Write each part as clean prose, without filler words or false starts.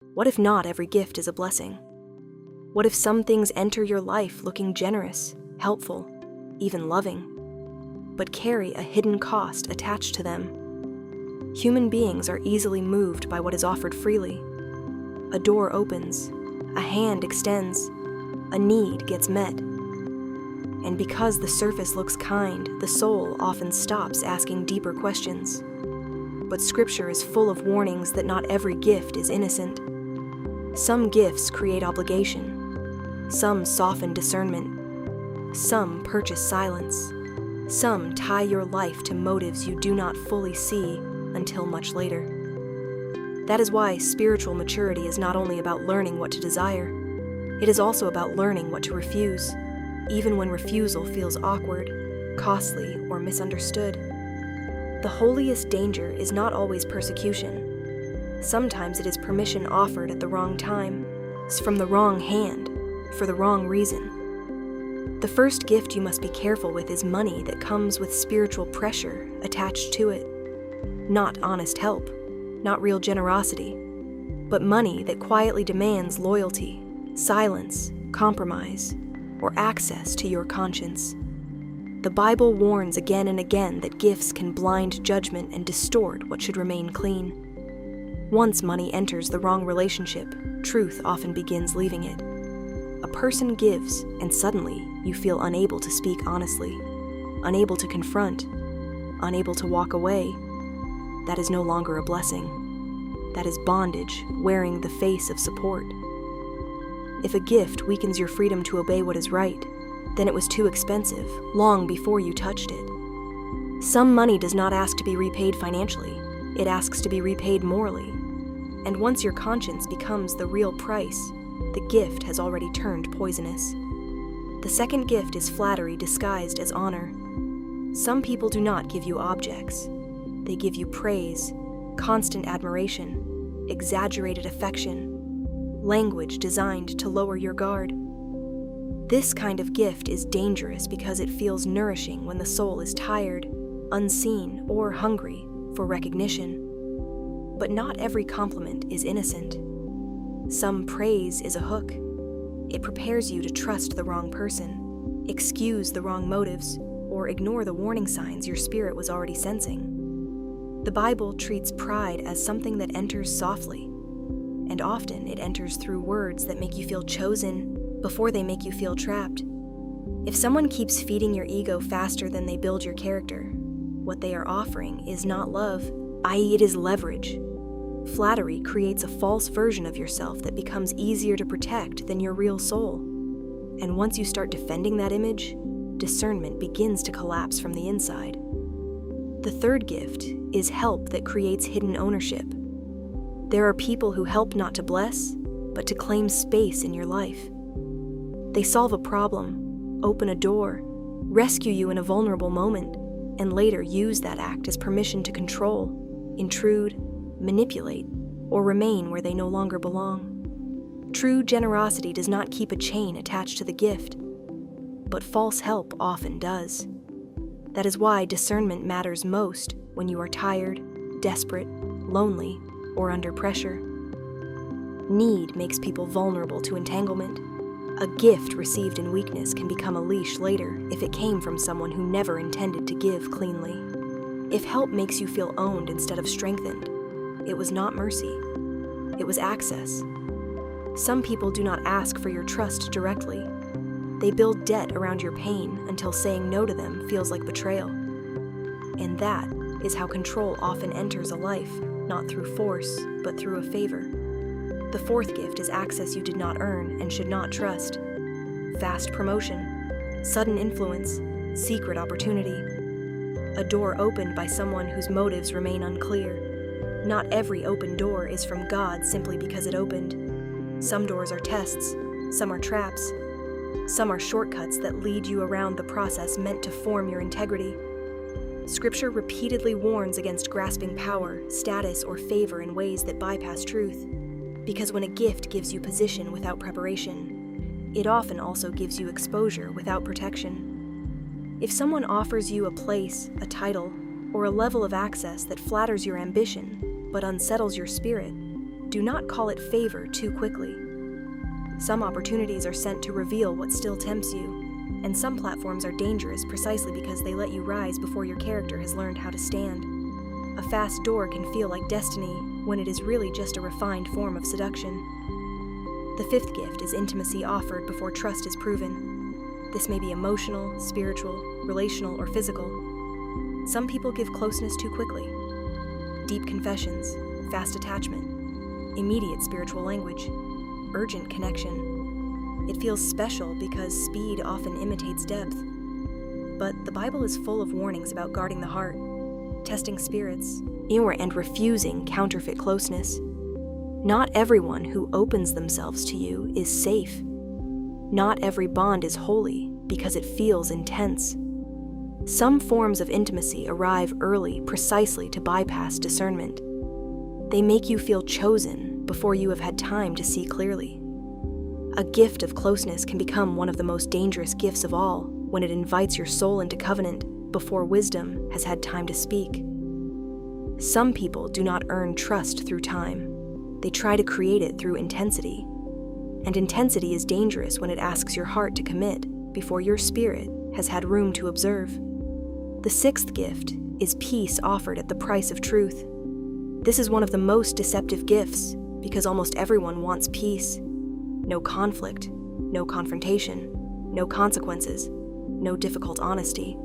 What if not every gift is a blessing? What if some things enter your life looking generous, helpful, even loving, but carry a hidden cost attached to them? Human beings are easily moved by what is offered freely. A door opens, a hand extends, a need gets met. And because the surface looks kind, the soul often stops asking deeper questions. But Scripture is full of warnings that not every gift is innocent. Some gifts create obligation. Some soften discernment. Some purchase silence. Some tie your life to motives you do not fully see until much later. That is why spiritual maturity is not only about learning what to desire, it is also about learning what to refuse, even when refusal feels awkward, costly, or misunderstood. The holiest danger is not always persecution. Sometimes it is permission offered at the wrong time, from the wrong hand, for the wrong reason. The first gift you must be careful with is money that comes with spiritual pressure attached to it. Not honest help, not real generosity, but money that quietly demands loyalty, silence, compromise, or access to your conscience. The Bible warns again and again that gifts can blind judgment and distort what should remain clean. Once money enters the wrong relationship, truth often begins leaving it. A person gives, and suddenly you feel unable to speak honestly, unable to confront, unable to walk away. That is no longer a blessing. That is bondage wearing the face of support. If a gift weakens your freedom to obey what is right, then it was too expensive, long before you touched it. Some money does not ask to be repaid financially, it asks to be repaid morally. And once your conscience becomes the real price, the gift has already turned poisonous. The second gift is flattery disguised as honor. Some people do not give you objects. They give you praise, constant admiration, exaggerated affection, language designed to lower your guard. This kind of gift is dangerous because it feels nourishing when the soul is tired, unseen, or hungry for recognition. But not every compliment is innocent. Some praise is a hook. It prepares you to trust the wrong person, excuse the wrong motives, or ignore the warning signs your spirit was already sensing. The Bible treats pride as something that enters softly, and often it enters through words that make you feel chosen before they make you feel trapped. If someone keeps feeding your ego faster than they build your character, what they are offering is not love, i.e., it is leverage. Flattery creates a false version of yourself that becomes easier to protect than your real soul. And once you start defending that image, discernment begins to collapse from the inside. The third gift is help that creates hidden ownership. There are people who help not to bless, but to claim space in your life. They solve a problem, open a door, rescue you in a vulnerable moment, and later use that act as permission to control, intrude, manipulate, or remain where they no longer belong. True generosity does not keep a chain attached to the gift, but false help often does. That is why discernment matters most when you are tired, desperate, lonely, or under pressure. Need makes people vulnerable to entanglement. A gift received in weakness can become a leash later if it came from someone who never intended to give cleanly. If help makes you feel owned instead of strengthened, it was not mercy, it was access. Some people do not ask for your trust directly. They build debt around your pain until saying no to them feels like betrayal. And that is how control often enters a life, not through force, but through a favor. The fourth gift is access you did not earn and should not trust. Fast promotion, sudden influence, secret opportunity. A door opened by someone whose motives remain unclear. Not every open door is from God simply because it opened. Some doors are tests, some are traps, some are shortcuts that lead you around the process meant to form your integrity. Scripture repeatedly warns against grasping power, status, or favor in ways that bypass truth. Because when a gift gives you position without preparation, it often also gives you exposure without protection. If someone offers you a place, a title, or a level of access that flatters your ambition, but unsettles your spirit, Do not call it favor too quickly. Some opportunities are sent to reveal what still tempts you, and some platforms are dangerous precisely because they let you rise before your character has learned how to stand. A fast door can feel like destiny when it is really just a refined form of seduction. The fifth gift is intimacy offered before trust is proven. This may be emotional, spiritual, relational, or physical. Some people give closeness too quickly. Deep confessions, fast attachment, immediate spiritual language, urgent connection. It feels special because speed often imitates depth. But the Bible is full of warnings about guarding the heart, testing spirits, and refusing counterfeit closeness. Not everyone who opens themselves to you is safe. Not every bond is holy because it feels intense. Some forms of intimacy arrive early precisely to bypass discernment. They make you feel chosen before you have had time to see clearly. A gift of closeness can become one of the most dangerous gifts of all when it invites your soul into covenant before wisdom has had time to speak. Some people do not earn trust through time. They try to create it through intensity. And intensity is dangerous when it asks your heart to commit before your spirit has had room to observe. The sixth gift is peace offered at the price of truth. This is one of the most deceptive gifts because almost everyone wants peace. No conflict, no confrontation, no consequences, no difficult honesty,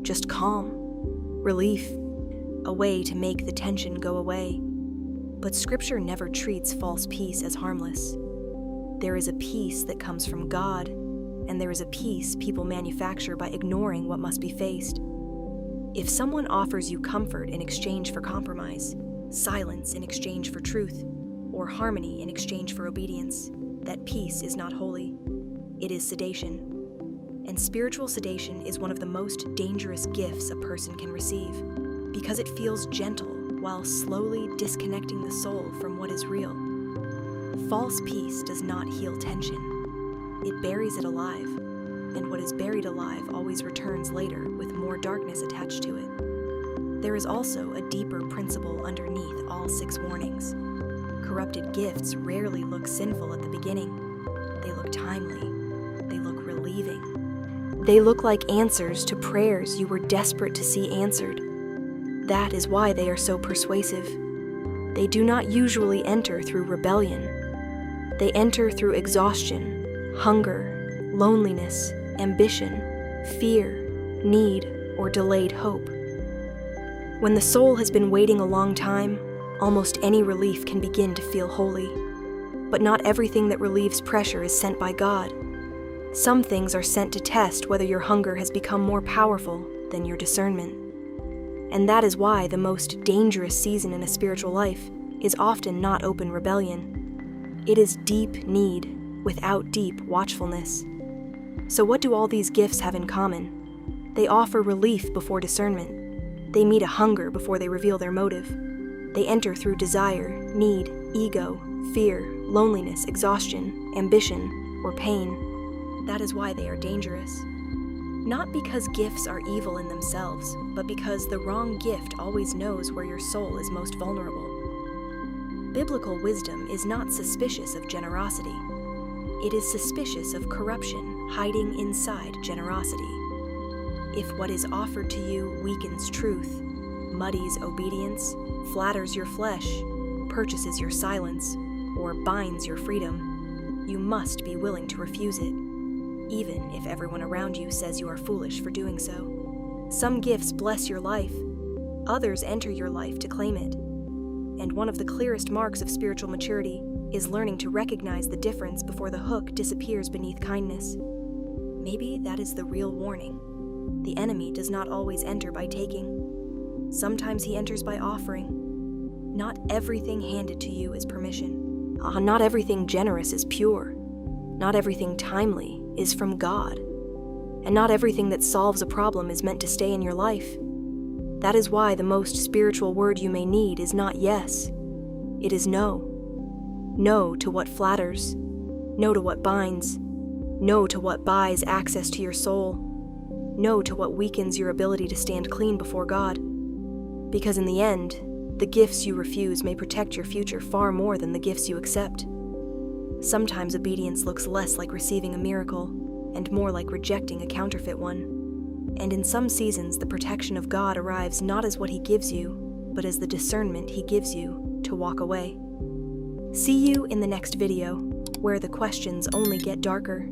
just calm, relief, a way to make the tension go away. But Scripture never treats false peace as harmless. There is a peace that comes from God, and there is a peace people manufacture by ignoring what must be faced. If someone offers you comfort in exchange for compromise, silence in exchange for truth, or harmony in exchange for obedience, that peace is not holy. It is sedation. And spiritual sedation is one of the most dangerous gifts a person can receive, because it feels gentle while slowly disconnecting the soul from what is real. False peace does not heal tension. It buries it alive, and what is buried alive always returns later with more darkness attached to it. There is also a deeper principle underneath all 6 warnings. Corrupted gifts rarely look sinful at the beginning. They look timely. They look relieving. They look like answers to prayers you were desperate to see answered. That is why they are so persuasive. They do not usually enter through rebellion. They enter through exhaustion, hunger, loneliness, ambition, fear, need, or delayed hope. When the soul has been waiting a long time, almost any relief can begin to feel holy. But not everything that relieves pressure is sent by God. Some things are sent to test whether your hunger has become more powerful than your discernment. And that is why the most dangerous season in a spiritual life is often not open rebellion. It is deep need without deep watchfulness. So what do all these gifts have in common? They offer relief before discernment. They meet a hunger before they reveal their motive. They enter through desire, need, ego, fear, loneliness, exhaustion, ambition, or pain. That is why they are dangerous. Not because gifts are evil in themselves, but because the wrong gift always knows where your soul is most vulnerable. Biblical wisdom is not suspicious of generosity. It is suspicious of corruption hiding inside generosity. If what is offered to you weakens truth, muddies obedience, flatters your flesh, purchases your silence, or binds your freedom, you must be willing to refuse it, even if everyone around you says you are foolish for doing so. Some gifts bless your life, others enter your life to claim it. And one of the clearest marks of spiritual maturity is learning to recognize the difference before the hook disappears beneath kindness. Maybe that is the real warning. The enemy does not always enter by taking. Sometimes he enters by offering. Not everything handed to you is permission. Not everything generous is pure. Not everything timely is from God. And not everything that solves a problem is meant to stay in your life. That is why the most spiritual word you may need is not yes. It is no. No to what flatters. No to what binds. No to what buys access to your soul. No to what weakens your ability to stand clean before God. Because in the end, The gifts you refuse may protect your future far more than the gifts you accept. Sometimes obedience looks less like receiving a miracle and more like rejecting a counterfeit one. And in some seasons, the protection of God arrives not as what He gives you, but as the discernment He gives you to walk away. See you in the next video, where the questions only get darker.